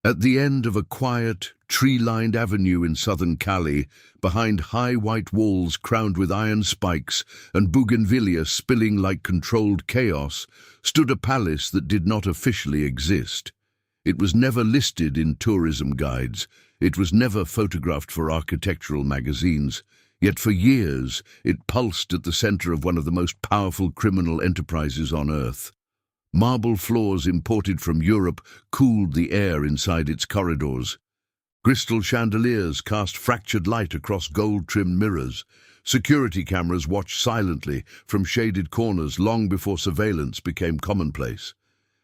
At the end of a quiet, tree-lined avenue in southern Cali, behind high white walls crowned with iron spikes and bougainvillea spilling like controlled chaos, stood a palace that did not officially exist. It was never listed in tourism guides. It was never photographed for architectural magazines. Yet for years, it pulsed at the center of one of the most powerful criminal enterprises on Earth. Marble floors imported from Europe cooled the air inside its corridors. Crystal chandeliers cast fractured light across gold-trimmed mirrors. Security cameras watched silently from shaded corners long before surveillance became commonplace.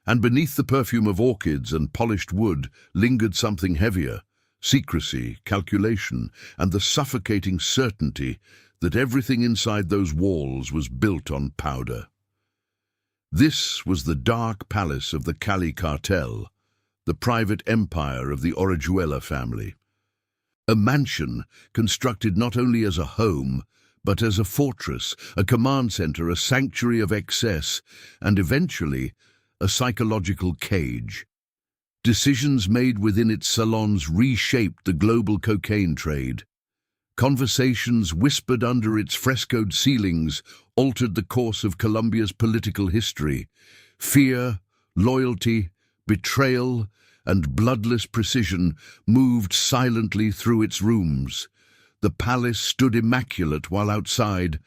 And beneath the perfume of orchids and polished wood lingered something heavier: secrecy, calculation, and the suffocating certainty that everything inside those walls was built on powder. This was the dark palace of the Cali Cartel, the private empire of the Orejuela family. A mansion constructed not only as a home, but as a fortress, a command center, a sanctuary of excess, and eventually a psychological cage. Decisions made within its salons reshaped the global cocaine trade. Conversations whispered under its frescoed ceilings altered the course of Colombia's political history. Fear, loyalty, betrayal, and bloodless precision moved silently through its rooms. The palace stood immaculate while outside,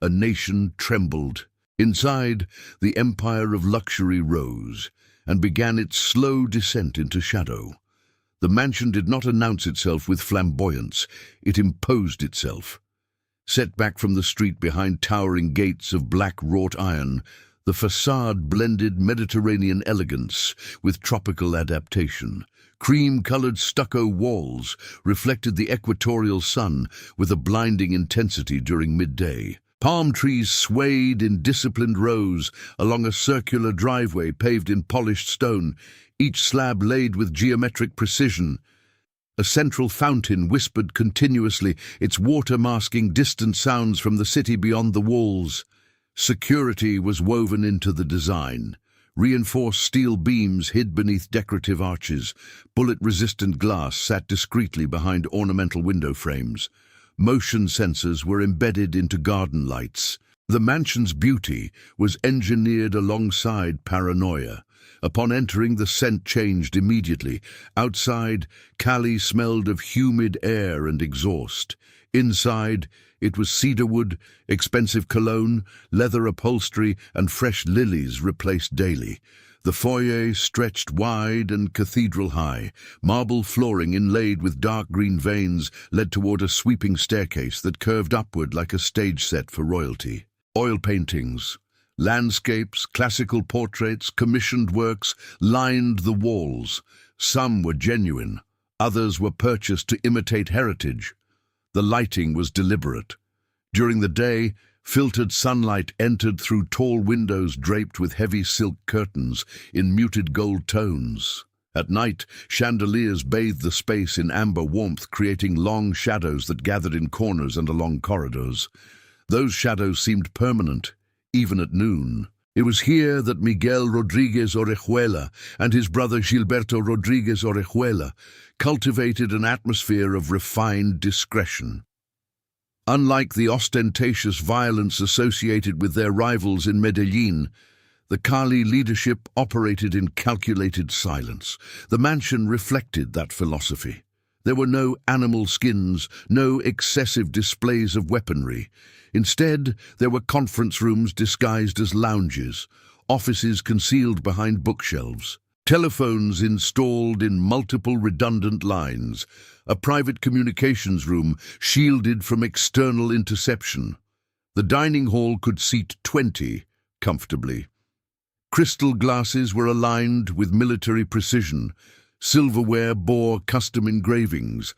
a nation trembled. Inside, the empire of luxury rose and began its slow descent into shadow. The mansion did not announce itself with flamboyance, it imposed itself. Set back from the street behind towering gates of black wrought iron, the facade blended Mediterranean elegance with tropical adaptation. Cream-colored stucco walls reflected the equatorial sun with a blinding intensity during midday. Palm trees swayed in disciplined rows along a circular driveway paved in polished stone, each slab laid with geometric precision. A central fountain whispered continuously, its water masking distant sounds from the city beyond the walls. Security was woven into the design. Reinforced steel beams hid beneath decorative arches. Bullet-resistant glass sat discreetly behind ornamental window frames. Motion sensors were embedded into garden lights. The mansion's beauty was engineered alongside paranoia. Upon entering, the scent changed immediately. Outside, Cali smelled of humid air and exhaust. Inside, it was cedarwood, expensive cologne, leather upholstery, and fresh lilies replaced daily. The foyer stretched wide and cathedral-high. Marble flooring inlaid with dark green veins led toward a sweeping staircase that curved upward like a stage set for royalty. Oil paintings, landscapes, classical portraits, commissioned works lined the walls. Some were genuine, others were purchased to imitate heritage. The lighting was deliberate. During the day, filtered sunlight entered through tall windows draped with heavy silk curtains in muted gold tones. At night, chandeliers bathed the space in amber warmth, creating long shadows that gathered in corners and along corridors. Those shadows seemed permanent, even at noon. It was here that Miguel Rodriguez Orejuela and his brother Gilberto Rodriguez Orejuela cultivated an atmosphere of refined discretion. Unlike the ostentatious violence associated with their rivals in Medellin, the Cali leadership operated in calculated silence. The mansion reflected that philosophy. There were no animal skins, no excessive displays of weaponry. Instead, there were conference rooms disguised as lounges, offices concealed behind bookshelves, telephones installed in multiple redundant lines, a private communications room shielded from external interception. The dining hall could seat 20 comfortably. Crystal glasses were aligned with military precision. Silverware bore custom engravings.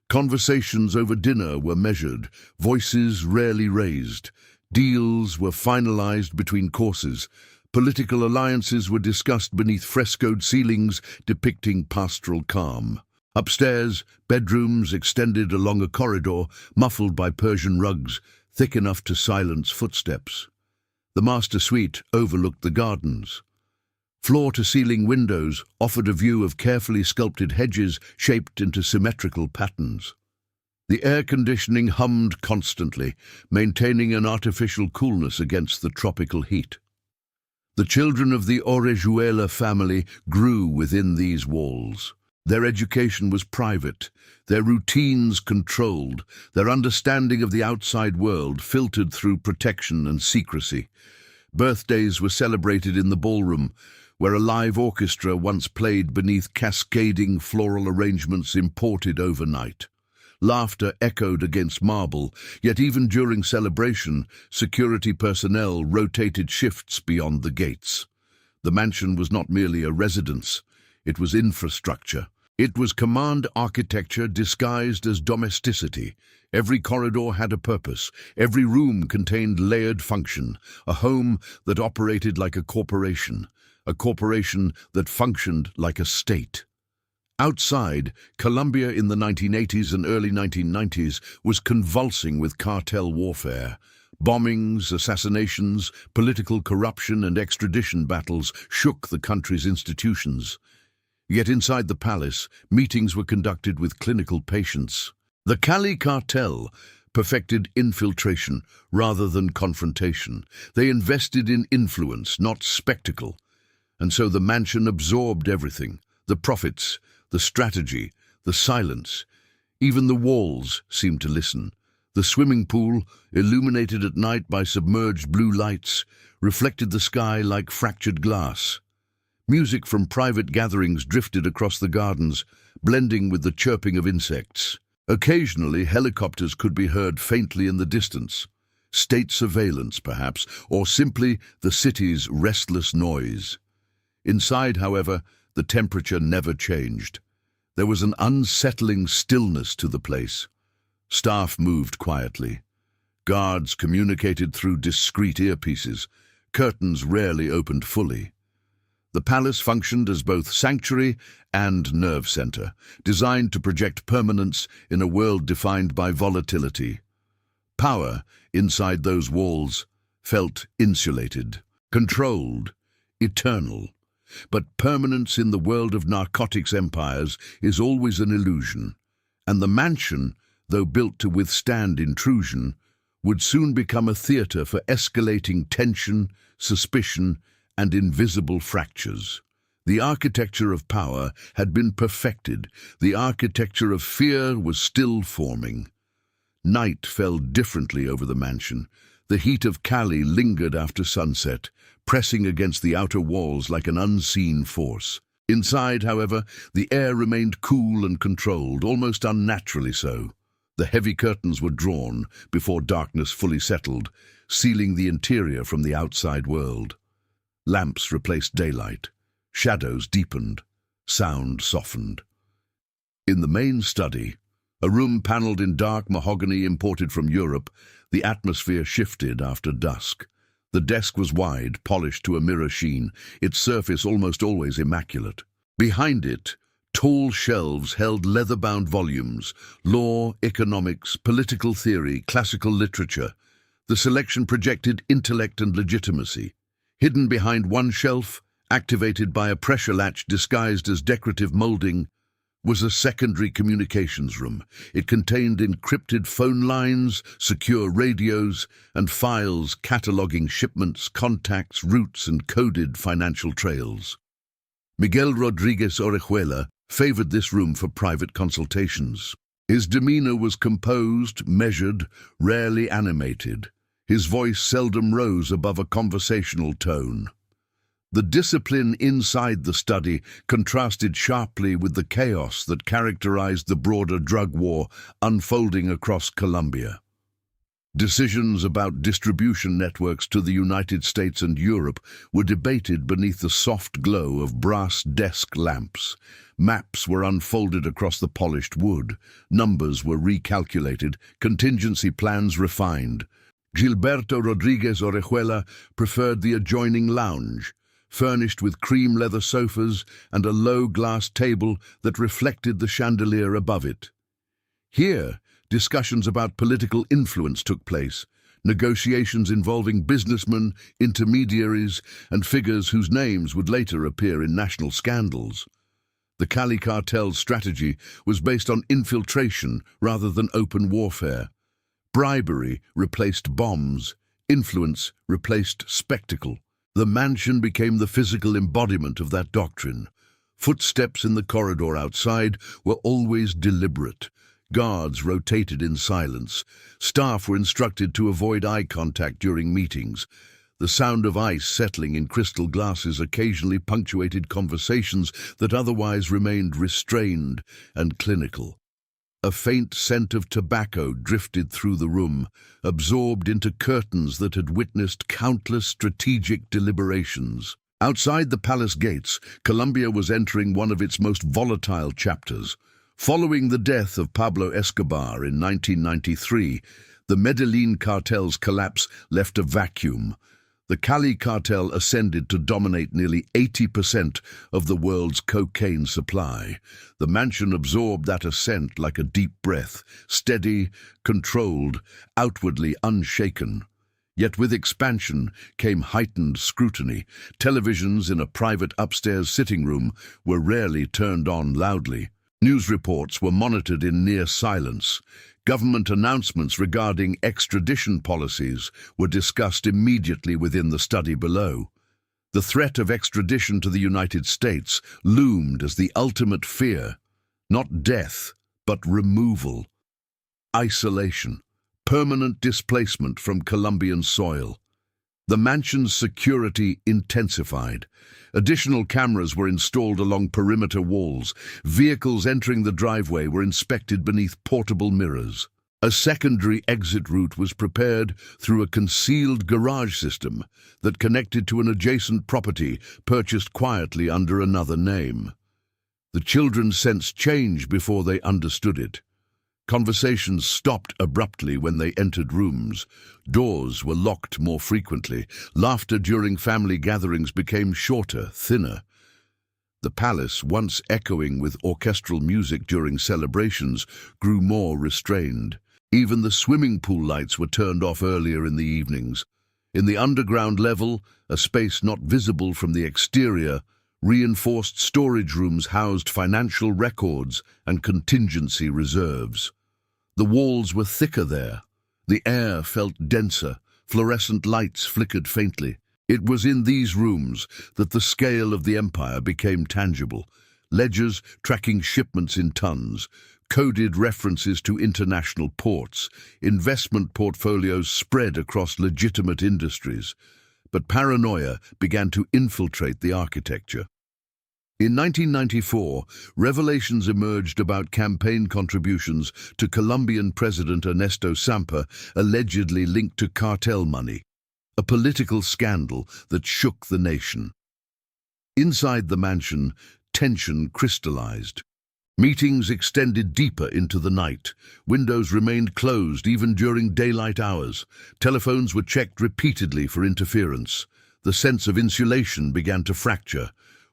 Conversations over dinner were measured, voices rarely raised. Deals were finalized between courses. Political alliances were discussed beneath frescoed ceilings depicting pastoral calm. Upstairs, bedrooms extended along a corridor, muffled by Persian rugs, thick enough to silence footsteps. The master suite overlooked the gardens. Floor-to-ceiling windows offered a view of carefully sculpted hedges shaped into symmetrical patterns. The air conditioning hummed constantly, maintaining an artificial coolness against the tropical heat. The children of the Orejuela family grew within these walls. Their education was private, their routines controlled, their understanding of the outside world filtered through protection and secrecy. Birthdays were celebrated in the ballroom, where a live orchestra once played beneath cascading floral arrangements imported overnight. Laughter echoed against marble, yet even during celebration, security personnel rotated shifts beyond the gates. The mansion was not merely a residence, it was infrastructure. It was command architecture disguised as domesticity. Every corridor had a purpose. Every room contained layered function, a home that operated like a corporation that functioned like a state. Outside, Colombia in the 1980s and early 1990s was convulsing with cartel warfare. Bombings, assassinations, political corruption and extradition battles shook the country's institutions. Yet inside the palace, meetings were conducted with clinical patience. The Cali Cartel perfected infiltration rather than confrontation. They invested in influence, not spectacle. And so the mansion absorbed everything: the profits, the strategy, the silence. Even the walls seemed to listen. The swimming pool, illuminated at night by submerged blue lights, reflected the sky like fractured glass. Music from private gatherings drifted across the gardens, blending with the chirping of insects. Occasionally, helicopters could be heard faintly in the distance. State surveillance, perhaps, or simply the city's restless noise. Inside, however, the temperature never changed. There was an unsettling stillness to the place. Staff moved quietly. Guards communicated through discreet earpieces. Curtains rarely opened fully. The palace functioned as both sanctuary and nerve center, designed to project permanence in a world defined by volatility. Power, inside those walls, felt insulated, controlled, eternal. But permanence in the world of narcotics empires is always an illusion, and the mansion, though built to withstand intrusion, would soon become a theater for escalating tension, suspicion, and invisible fractures. The architecture of power had been perfected. The architecture of fear was still forming. Night fell differently over the mansion. The heat of Cali lingered after sunset, pressing against the outer walls like an unseen force. Inside, however, the air remained cool and controlled, almost unnaturally so. The heavy curtains were drawn before darkness fully settled, sealing the interior from the outside world. Lamps replaced daylight. Shadows deepened. Sound softened. In the main study, a room paneled in dark mahogany imported from Europe, the atmosphere shifted after dusk. The desk was wide, polished to a mirror sheen, its surface almost always immaculate. Behind it, tall shelves held leather-bound volumes: law, economics, political theory, classical literature. The selection projected intellect and legitimacy. Hidden behind one shelf, activated by a pressure latch disguised as decorative molding, was a secondary communications room. It contained encrypted phone lines, secure radios, and files cataloging shipments, contacts, routes, and coded financial trails. Miguel Rodriguez Orejuela favored this room for private consultations. His demeanor was composed, measured, rarely animated. His voice seldom rose above a conversational tone. The discipline inside the study contrasted sharply with the chaos that characterized the broader drug war unfolding across Colombia. Decisions about distribution networks to the United States and Europe were debated beneath the soft glow of brass desk lamps. Maps were unfolded across the polished wood. Numbers were recalculated, contingency plans refined. Gilberto Rodriguez Orejuela preferred the adjoining lounge, furnished with cream leather sofas and a low glass table that reflected the chandelier above it. Here, discussions about political influence took place, negotiations involving businessmen, intermediaries, and figures whose names would later appear in national scandals. The Cali Cartel's strategy was based on infiltration rather than open warfare. Bribery replaced bombs, influence replaced spectacle. The mansion became the physical embodiment of that doctrine. Footsteps in the corridor outside were always deliberate. Guards rotated in silence. Staff were instructed to avoid eye contact during meetings. The sound of ice settling in crystal glasses occasionally punctuated conversations that otherwise remained restrained and clinical. A faint scent of tobacco drifted through the room, absorbed into curtains that had witnessed countless strategic deliberations. Outside the palace gates, Colombia was entering one of its most volatile chapters. Following the death of Pablo Escobar in 1993, the Medellin cartel's collapse left a vacuum. The Cali Cartel ascended to dominate nearly 80% of the world's cocaine supply. The mansion absorbed that ascent like a deep breath, steady, controlled, outwardly unshaken. Yet with expansion came heightened scrutiny. Televisions in a private upstairs sitting room were rarely turned on loudly. News reports were monitored in near silence. Government announcements regarding extradition policies were discussed immediately within the study below. The threat of extradition to the United States loomed as the ultimate fear, not death, but removal, isolation, permanent displacement from Colombian soil. The mansion's security intensified. Additional cameras were installed along perimeter walls. Vehicles entering the driveway were inspected beneath portable mirrors. A secondary exit route was prepared through a concealed garage system that connected to an adjacent property purchased quietly under another name. The children sensed change before they understood it. Conversations stopped abruptly when they entered rooms. Doors were locked more frequently. Laughter during family gatherings became shorter, thinner. The palace, once echoing with orchestral music during celebrations, grew more restrained. Even the swimming pool lights were turned off earlier in the evenings. In the underground level, a space not visible from the exterior, reinforced storage rooms housed financial records and contingency reserves. The walls were thicker there. The air felt denser. Fluorescent lights flickered faintly. It was in these rooms that the scale of the empire became tangible. Ledgers tracking shipments in tons, coded references to international ports, investment portfolios spread across legitimate industries. But paranoia began to infiltrate the architecture. In 1994, revelations emerged about campaign contributions to Colombian President Ernesto Samper, allegedly linked to cartel money, a political scandal that shook the nation. Inside the mansion, tension crystallized. Meetings extended deeper into the night. Windows remained closed even during daylight hours. Telephones were checked repeatedly for interference. The sense of insulation began to fracture.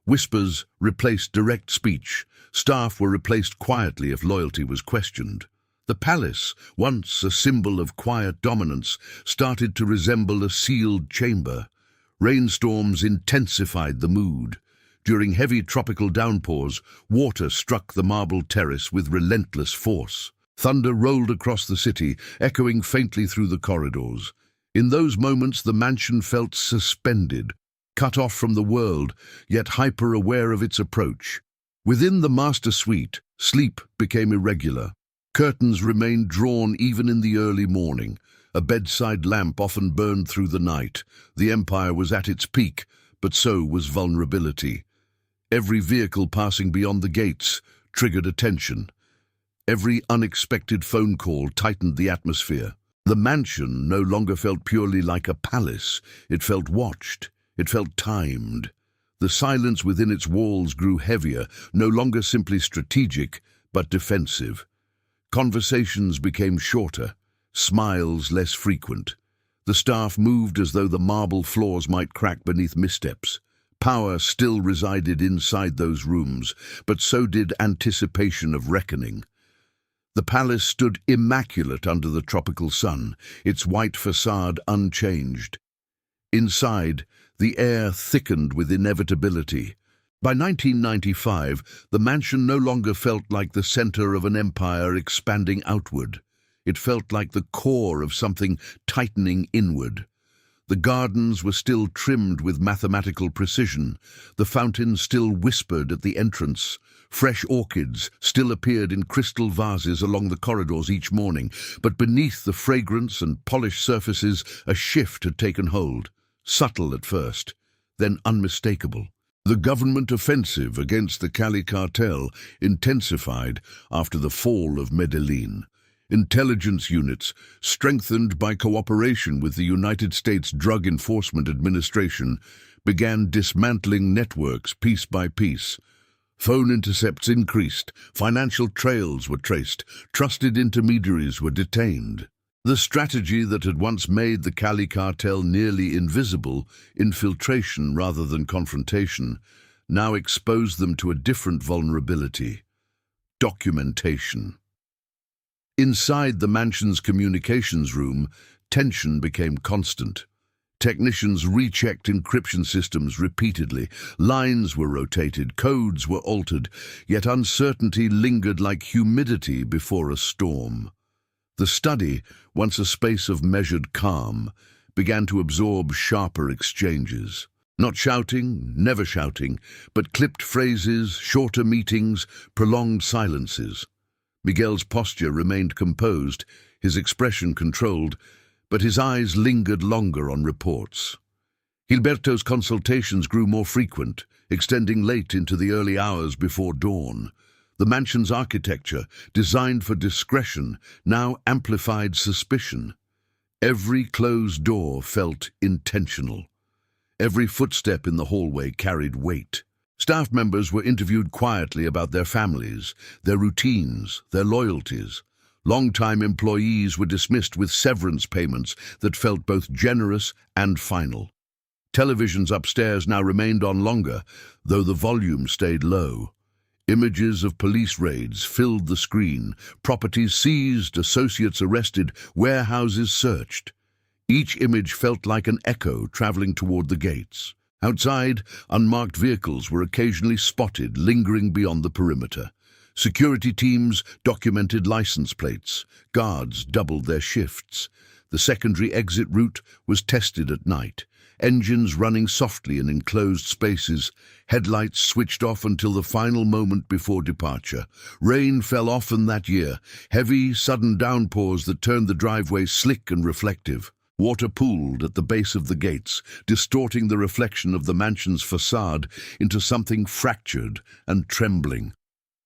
Whispers replaced direct speech. Staff were replaced quietly if loyalty was questioned. The palace, once a symbol of quiet dominance, started to resemble a sealed chamber. Rainstorms intensified the mood. During heavy tropical downpours, water struck the marble terrace with relentless force. Thunder rolled across the city, echoing faintly through the corridors. In those moments, the mansion felt suspended, cut off from the world, yet hyper-aware of its approach. Within the master suite, sleep became irregular. Curtains remained drawn even in the early morning. A bedside lamp often burned through the night. The empire was at its peak, but so was vulnerability. Every vehicle passing beyond the gates triggered attention. Every unexpected phone call tightened the atmosphere. The mansion no longer felt purely like a palace. It felt watched. It felt timed. The silence within its walls grew heavier, no longer simply strategic, but defensive. Conversations became shorter, smiles less frequent. The staff moved as though the marble floors might crack beneath missteps. Power still resided inside those rooms, but so did anticipation of reckoning. The palace stood immaculate under the tropical sun, its white facade unchanged. Inside, the air thickened with inevitability. By 1995, the mansion no longer felt like the center of an empire expanding outward. It felt like the core of something tightening inward. The gardens were still trimmed with mathematical precision. The fountains still whispered at the entrance. Fresh orchids still appeared in crystal vases along the corridors each morning, but beneath the fragrance and polished surfaces, a shift had taken hold. Subtle at first, then unmistakable. The government offensive against the Cali Cartel intensified after the fall of Medellin. Intelligence units, strengthened by cooperation with the United States Drug Enforcement Administration, began dismantling networks piece by piece. Phone intercepts increased, financial trails were traced, trusted intermediaries were detained. The strategy that had once made the Cali Cartel nearly invisible, infiltration rather than confrontation, now exposed them to a different vulnerability: documentation. Inside the mansion's communications room, tension became constant. Technicians rechecked encryption systems repeatedly. Lines were rotated, codes were altered, yet uncertainty lingered like humidity before a storm. The study, once a space of measured calm, began to absorb sharper exchanges. Not shouting, never shouting, but clipped phrases, shorter meetings, prolonged silences. Miguel's posture remained composed, his expression controlled, but his eyes lingered longer on reports. Gilberto's consultations grew more frequent, extending late into the early hours before dawn. The mansion's architecture, designed for discretion, now amplified suspicion. Every closed door felt intentional. Every footstep in the hallway carried weight. Staff members were interviewed quietly about their families, their routines, their loyalties. Long-time employees were dismissed with severance payments that felt both generous and final. Televisions upstairs now remained on longer, though the volume stayed low. Images of police raids filled the screen, properties seized, associates arrested, warehouses searched. Each image felt like an echo traveling toward the gates. Outside, unmarked vehicles were occasionally spotted, lingering beyond the perimeter. Security teams documented license plates. Guards doubled their shifts. The secondary exit route was tested at night. Engines running softly in enclosed spaces, headlights switched off until the final moment before departure. Rain fell often that year, heavy, sudden downpours that turned the driveway slick and reflective. Water pooled at the base of the gates, distorting the reflection of the mansion's facade into something fractured and trembling.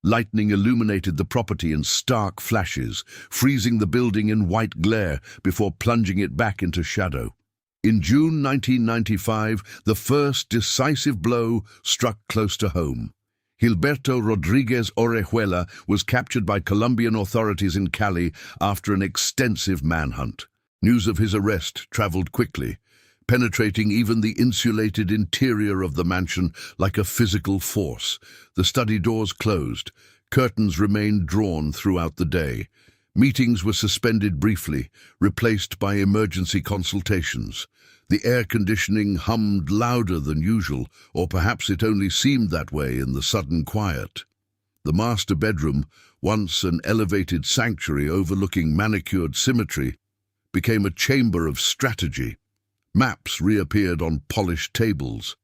Lightning illuminated the property in stark flashes, freezing the building in white glare before plunging it back into shadow. In June 1995, the first decisive blow struck close to home. Gilberto Rodriguez Orejuela was captured by Colombian authorities in Cali after an extensive manhunt. News of his arrest traveled quickly, penetrating even the insulated interior of the mansion like a physical force. The study doors closed. Curtains remained drawn throughout the day. Meetings were suspended briefly, replaced by emergency consultations. The air conditioning hummed louder than usual, or perhaps it only seemed that way in the sudden quiet. The master bedroom, once an elevated sanctuary overlooking manicured symmetry, became a chamber of strategy. Maps reappeared on polished tables.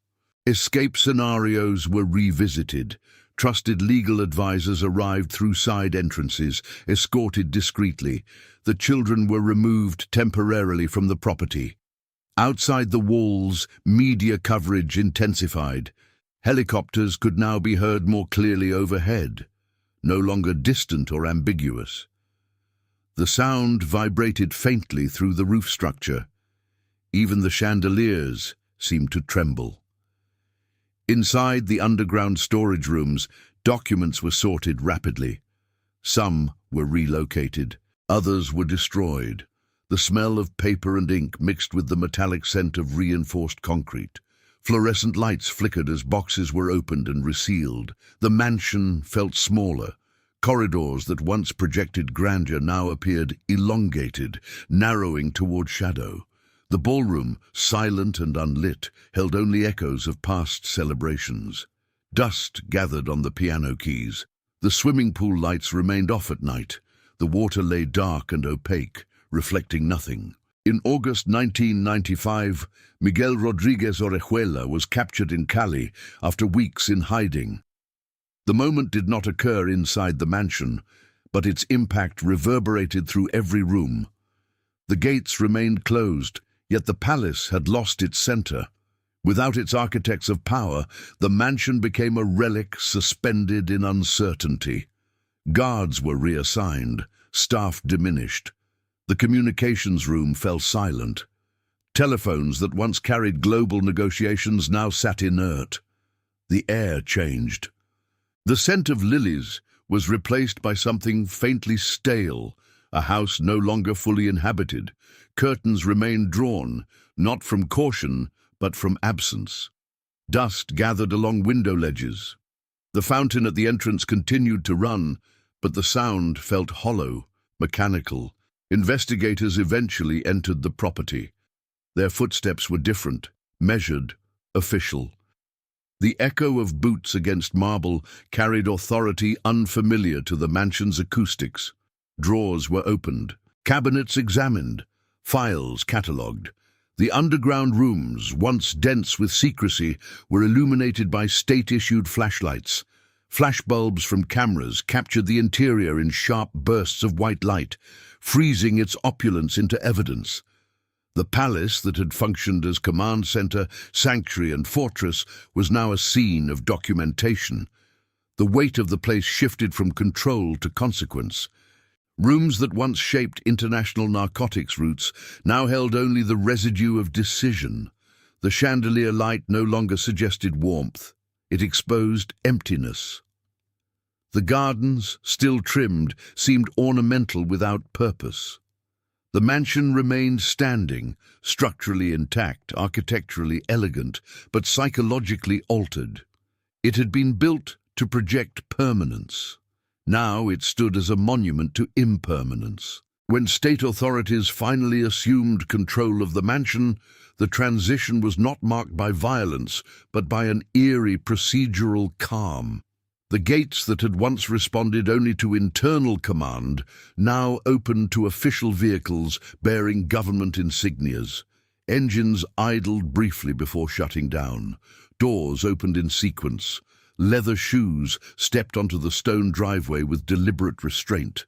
Escape scenarios were revisited. Trusted legal advisors arrived through side entrances, escorted discreetly. The children were removed temporarily from the property. Outside the walls, media coverage intensified. Helicopters could now be heard more clearly overhead, no longer distant or ambiguous. The sound vibrated faintly through the roof structure. Even the chandeliers seemed to tremble. Inside the underground storage rooms, documents were sorted rapidly. Some were relocated, others were destroyed. The smell of paper and ink mixed with the metallic scent of reinforced concrete. Fluorescent lights flickered as boxes were opened and resealed. The mansion felt smaller, Corridors that once projected grandeur now appeared elongated, narrowing toward shadow. The ballroom, silent and unlit, held only echoes of past celebrations. Dust gathered on the piano keys. The swimming pool lights remained off at night. The water lay dark and opaque, reflecting nothing. In August 1995, Miguel Rodriguez Orejuela was captured in Cali after weeks in hiding. The moment did not occur inside the mansion, but its impact reverberated through every room. The gates remained closed, yet the palace had lost its center. Without its architects of power, the mansion became a relic suspended in uncertainty. Guards were reassigned, staff diminished. The communications room fell silent. Telephones that once carried global negotiations now sat inert. The air changed. The scent of lilies was replaced by something faintly stale, a house no longer fully inhabited. Curtains remained drawn, not from caution, but from absence. Dust gathered along window ledges. The fountain at the entrance continued to run, but the sound felt hollow, mechanical. Investigators eventually entered the property. Their footsteps were different, measured, official. The echo of boots against marble carried authority unfamiliar to the mansion's acoustics. Drawers were opened, cabinets examined, files catalogued. The underground rooms, once dense with secrecy, were illuminated by state-issued flashlights. Flashbulbs from cameras captured the interior in sharp bursts of white light, freezing its opulence into evidence. The palace that had functioned as command center, sanctuary and fortress was now a scene of documentation. The weight of the place shifted from control to consequence. Rooms that once shaped international narcotics routes now held only the residue of decision. The chandelier light no longer suggested warmth. It exposed emptiness. The gardens, still trimmed, seemed ornamental without purpose. The mansion remained standing, structurally intact, architecturally elegant, but psychologically altered. It had been built to project permanence. Now it stood as a monument to impermanence. When state authorities finally assumed control of the mansion, the transition was not marked by violence, but by an eerie procedural calm. The gates that had once responded only to internal command now opened to official vehicles bearing government insignias. Engines idled briefly before shutting down. Doors opened in sequence. Leather shoes stepped onto the stone driveway with deliberate restraint.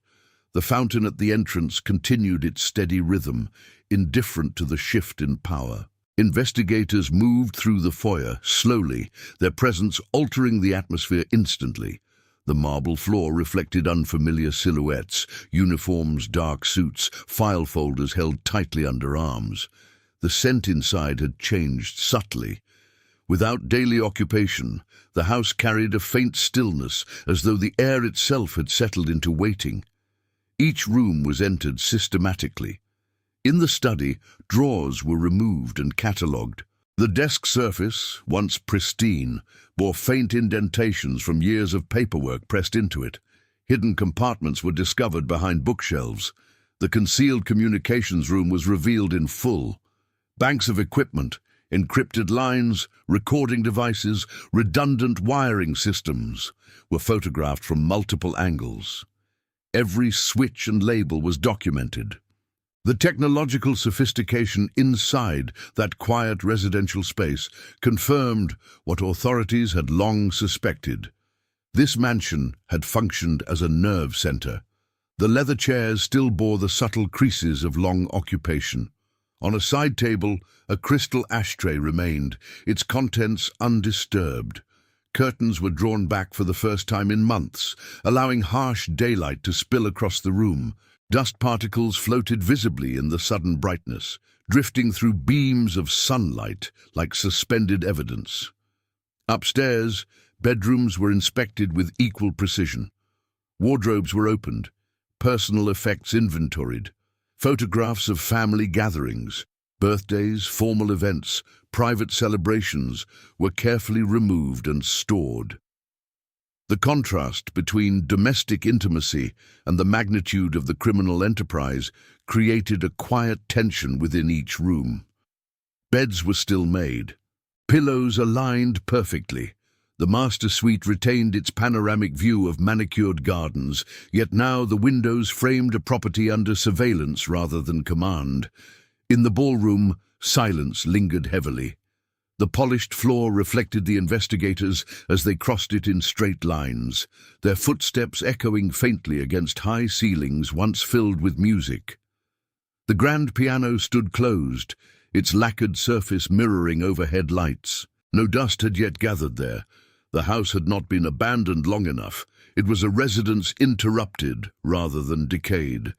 The fountain at the entrance continued its steady rhythm, indifferent to the shift in power. Investigators moved through the foyer, slowly, their presence altering the atmosphere instantly. The marble floor reflected unfamiliar silhouettes, uniforms, dark suits, file folders held tightly under arms. The scent inside had changed subtly. Without daily occupation, the house carried a faint stillness, as though the air itself had settled into waiting. Each room was entered systematically. In the study, drawers were removed and catalogued. The desk surface, once pristine, bore faint indentations from years of paperwork pressed into it. Hidden compartments were discovered behind bookshelves. The concealed communications room was revealed in full. Banks of equipment, encrypted lines, recording devices, redundant wiring systems were photographed from multiple angles. Every switch and label was documented. The technological sophistication inside that quiet residential space confirmed what authorities had long suspected. This mansion had functioned as a nerve center. The leather chairs still bore the subtle creases of long occupation. On a side table, a crystal ashtray remained, its contents undisturbed. Curtains were drawn back for the first time in months, allowing harsh daylight to spill across the room. Dust particles floated visibly in the sudden brightness, drifting through beams of sunlight like suspended evidence. Upstairs, bedrooms were inspected with equal precision. Wardrobes were opened, personal effects inventoried. Photographs of family gatherings, birthdays, formal events, private celebrations were carefully removed and stored. The contrast between domestic intimacy and the magnitude of the criminal enterprise created a quiet tension within each room. Beds were still made, pillows aligned perfectly. The master suite retained its panoramic view of manicured gardens, yet now the windows framed a property under surveillance rather than command. In the ballroom, silence lingered heavily. The polished floor reflected the investigators as they crossed it in straight lines, their footsteps echoing faintly against high ceilings once filled with music. The grand piano stood closed, its lacquered surface mirroring overhead lights. No dust had yet gathered there. The house had not been abandoned long enough. It was a residence interrupted rather than decayed.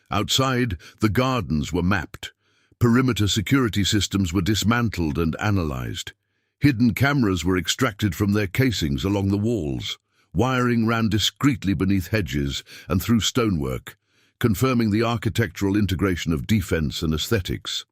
Outside, the gardens were mapped. Perimeter security systems were dismantled and analyzed. Hidden cameras were extracted from their casings along the walls. Wiring ran discreetly beneath hedges and through stonework, confirming the architectural integration of defense and aesthetics.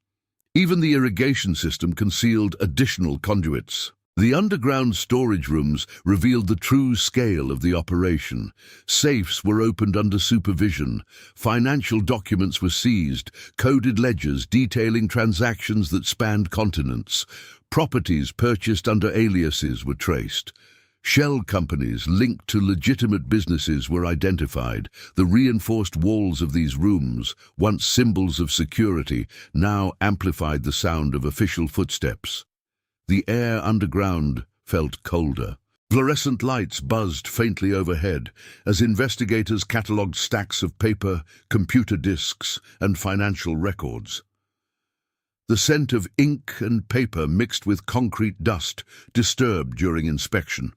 Even the irrigation system concealed additional conduits. The underground storage rooms revealed the true scale of the operation. Safes were opened under supervision. Financial documents were seized, coded ledgers detailing transactions that spanned continents. Properties purchased under aliases were traced. Shell companies linked to legitimate businesses were identified. The reinforced walls of these rooms, once symbols of security, now amplified the sound of official footsteps. The air underground felt colder. Fluorescent lights buzzed faintly overhead as investigators catalogued stacks of paper, computer disks, and financial records. The scent of ink and paper mixed with concrete dust disturbed during inspection.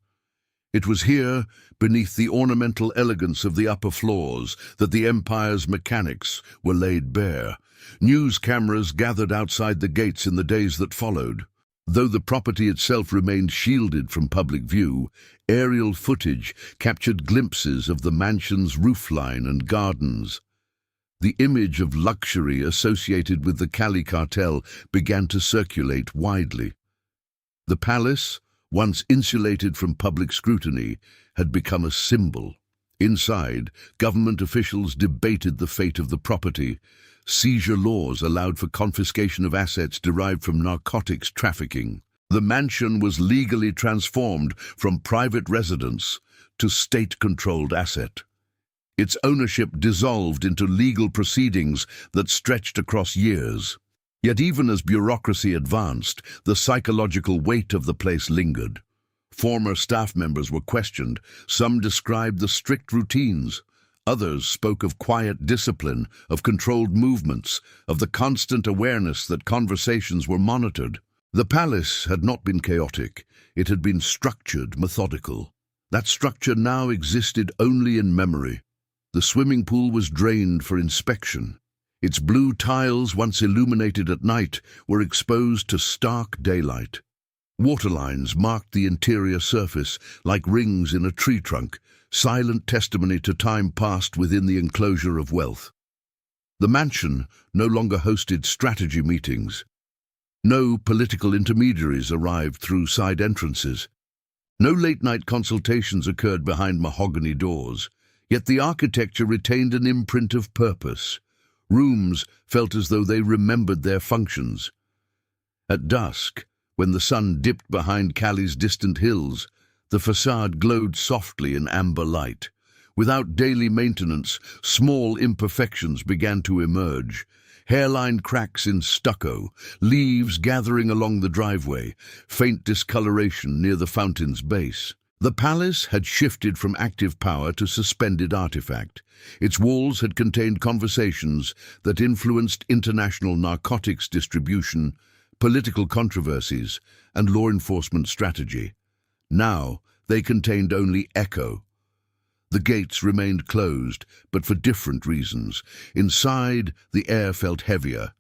It was here, beneath the ornamental elegance of the upper floors, that the Empire's mechanics were laid bare. News cameras gathered outside the gates in the days that followed. Though the property itself remained shielded from public view, aerial footage captured glimpses of the mansion's roofline and gardens. The image of luxury associated with the Cali Cartel began to circulate widely. The palace, once insulated from public scrutiny, had become a symbol. Inside, government officials debated the fate of the property. Seizure laws allowed for confiscation of assets derived from narcotics trafficking. The mansion was legally transformed from private residence to state-controlled asset. Its ownership dissolved into legal proceedings that stretched across years. Yet even as bureaucracy advanced, the psychological weight of the place lingered. Former staff members were questioned. Some described the strict routines. Others spoke of quiet discipline, of controlled movements, of the constant awareness that conversations were monitored. The palace had not been chaotic. It had been structured, methodical. That structure now existed only in memory. The swimming pool was drained for inspection. Its blue tiles, once illuminated at night, were exposed to stark daylight. Waterlines marked the interior surface like rings in a tree trunk, silent testimony to time passed within the enclosure of wealth. The mansion no longer hosted strategy meetings. No political intermediaries arrived through side entrances. No late-night consultations occurred behind mahogany doors, yet the architecture retained an imprint of purpose. Rooms felt as though they remembered their functions. At dusk, when the sun dipped behind Cali's distant hills, the facade glowed softly in amber light. Without daily maintenance, small imperfections began to emerge. Hairline cracks in stucco, leaves gathering along the driveway, faint discoloration near the fountain's base. The palace had shifted from active power to suspended artifact. Its walls had contained conversations that influenced international narcotics distribution, political controversies, and law enforcement strategy. Now, they contained only echo. The gates remained closed, but for different reasons. Inside, the air felt heavier,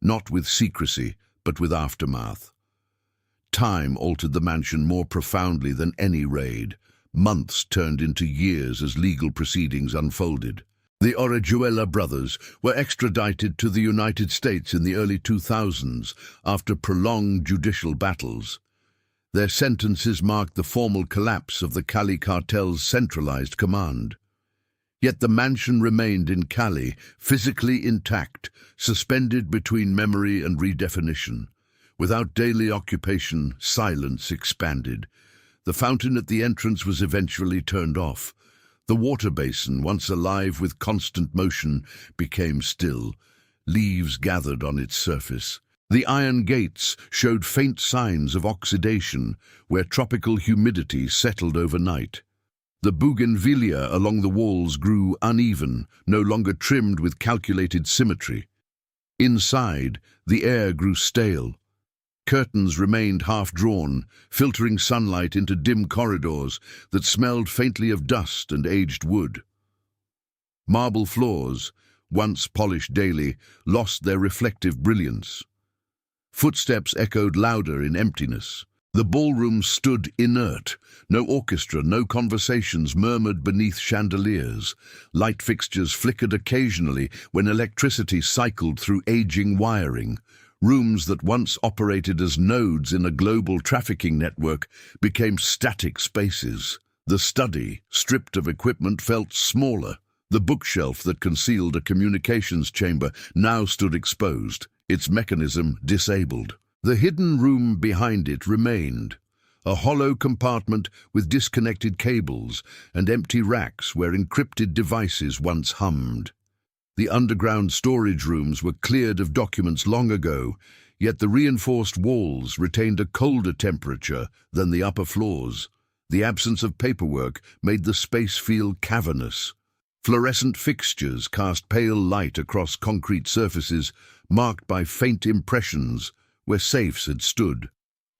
not with secrecy, but with aftermath. Time altered the mansion more profoundly than any raid. Months turned into years as legal proceedings unfolded. The Orejuela brothers were extradited to the United States in the early 2000s after prolonged judicial battles. Their sentences marked the formal collapse of the Cali Cartel's centralized command. Yet the mansion remained in Cali, physically intact, suspended between memory and redefinition. Without daily occupation, silence expanded. The fountain at the entrance was eventually turned off. The water basin, once alive with constant motion, became still. Leaves gathered on its surface. The iron gates showed faint signs of oxidation, where tropical humidity settled overnight. The bougainvillea along the walls grew uneven, no longer trimmed with calculated symmetry. Inside, the air grew stale. Curtains remained half-drawn, filtering sunlight into dim corridors that smelled faintly of dust and aged wood. Marble floors, once polished daily, lost their reflective brilliance. Footsteps echoed louder in emptiness. The ballroom stood inert. No orchestra, no conversations murmured beneath chandeliers. Light fixtures flickered occasionally when electricity cycled through aging wiring. Rooms that once operated as nodes in a global trafficking network became static spaces. The study, stripped of equipment, felt smaller. The bookshelf that concealed a communications chamber now stood exposed, its mechanism disabled. The hidden room behind it remained, a hollow compartment with disconnected cables and empty racks where encrypted devices once hummed. The underground storage rooms were cleared of documents long ago, yet the reinforced walls retained a colder temperature than the upper floors. The absence of paperwork made the space feel cavernous. Fluorescent fixtures cast pale light across concrete surfaces, marked by faint impressions where safes had stood.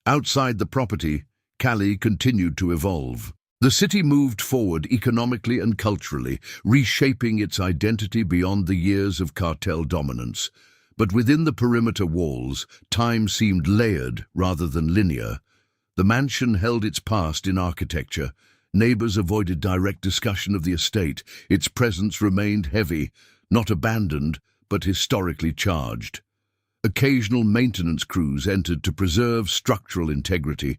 Outside the property, Cali continued to evolve. The city moved forward economically and culturally, reshaping its identity beyond the years of cartel dominance. But within the perimeter walls, time seemed layered rather than linear. The mansion held its past in architecture. Neighbors avoided direct discussion of the estate. Its presence remained heavy, not abandoned, but historically charged. Occasional maintenance crews entered to preserve structural integrity.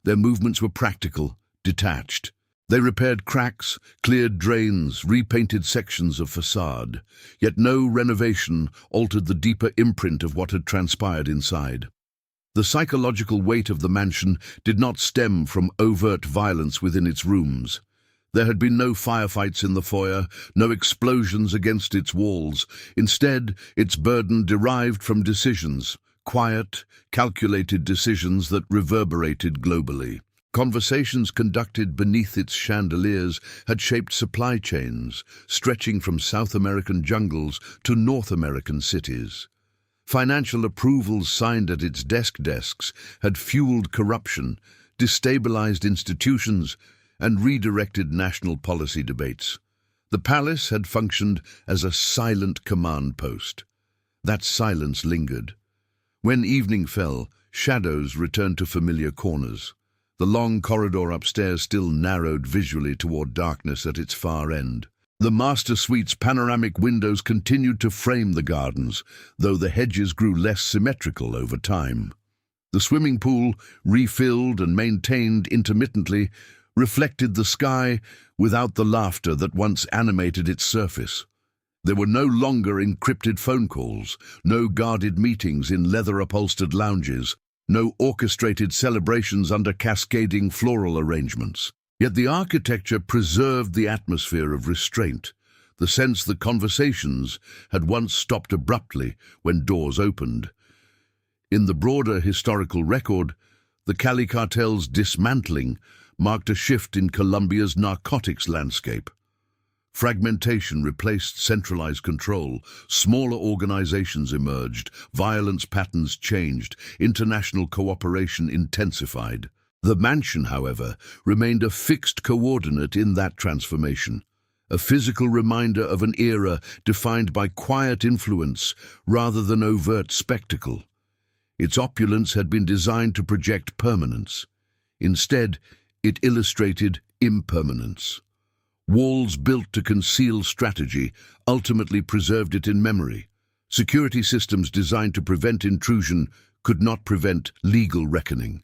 Their movements were practical, detached. They repaired cracks, cleared drains, repainted sections of facade. Yet no renovation altered the deeper imprint of what had transpired inside. The psychological weight of the mansion did not stem from overt violence within its rooms. There had been no firefights in the foyer, no explosions against its walls. Instead, its burden derived from decisions, quiet, calculated decisions that reverberated globally. Conversations conducted beneath its chandeliers had shaped supply chains, stretching from South American jungles to North American cities. Financial approvals signed at its desks had fueled corruption, destabilized institutions, and redirected national policy debates. The palace had functioned as a silent command post. That silence lingered. When evening fell, shadows returned to familiar corners. The long corridor upstairs still narrowed visually toward darkness at its far end. The master suite's panoramic windows continued to frame the gardens, though the hedges grew less symmetrical over time. The swimming pool, refilled and maintained intermittently, reflected the sky without the laughter that once animated its surface. There were no longer encrypted phone calls, no guarded meetings in leather-upholstered lounges, no orchestrated celebrations under cascading floral arrangements. Yet the architecture preserved the atmosphere of restraint, the sense that conversations had once stopped abruptly when doors opened. In the broader historical record, the Cali Cartel's dismantling marked a shift in Colombia's narcotics landscape. Fragmentation replaced centralized control, smaller organizations emerged, violence patterns changed, international cooperation intensified. The mansion, however, remained a fixed coordinate in that transformation, a physical reminder of an era defined by quiet influence rather than overt spectacle. Its opulence had been designed to project permanence. Instead, it illustrated impermanence. Walls built to conceal strategy ultimately preserved it in memory. Security systems designed to prevent intrusion could not prevent legal reckoning.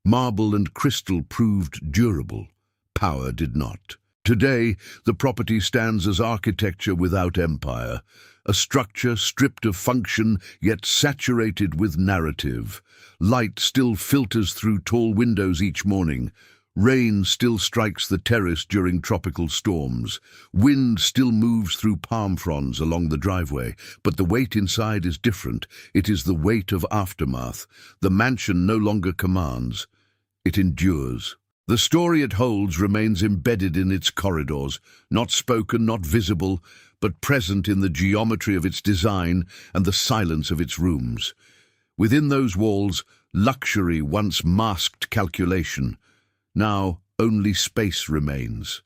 Marble and crystal proved durable. Power did not. Today, the property stands as architecture without empire, a structure stripped of function yet saturated with narrative. Light still filters through tall windows each morning. Rain still strikes the terrace during tropical storms. Wind still moves through palm fronds along the driveway, but the weight inside is different. It is the weight of aftermath. The mansion no longer commands. It endures. The story it holds remains embedded in its corridors, not spoken, not visible, but present in the geometry of its design and the silence of its rooms. Within those walls, luxury once masked calculation. Now only space remains.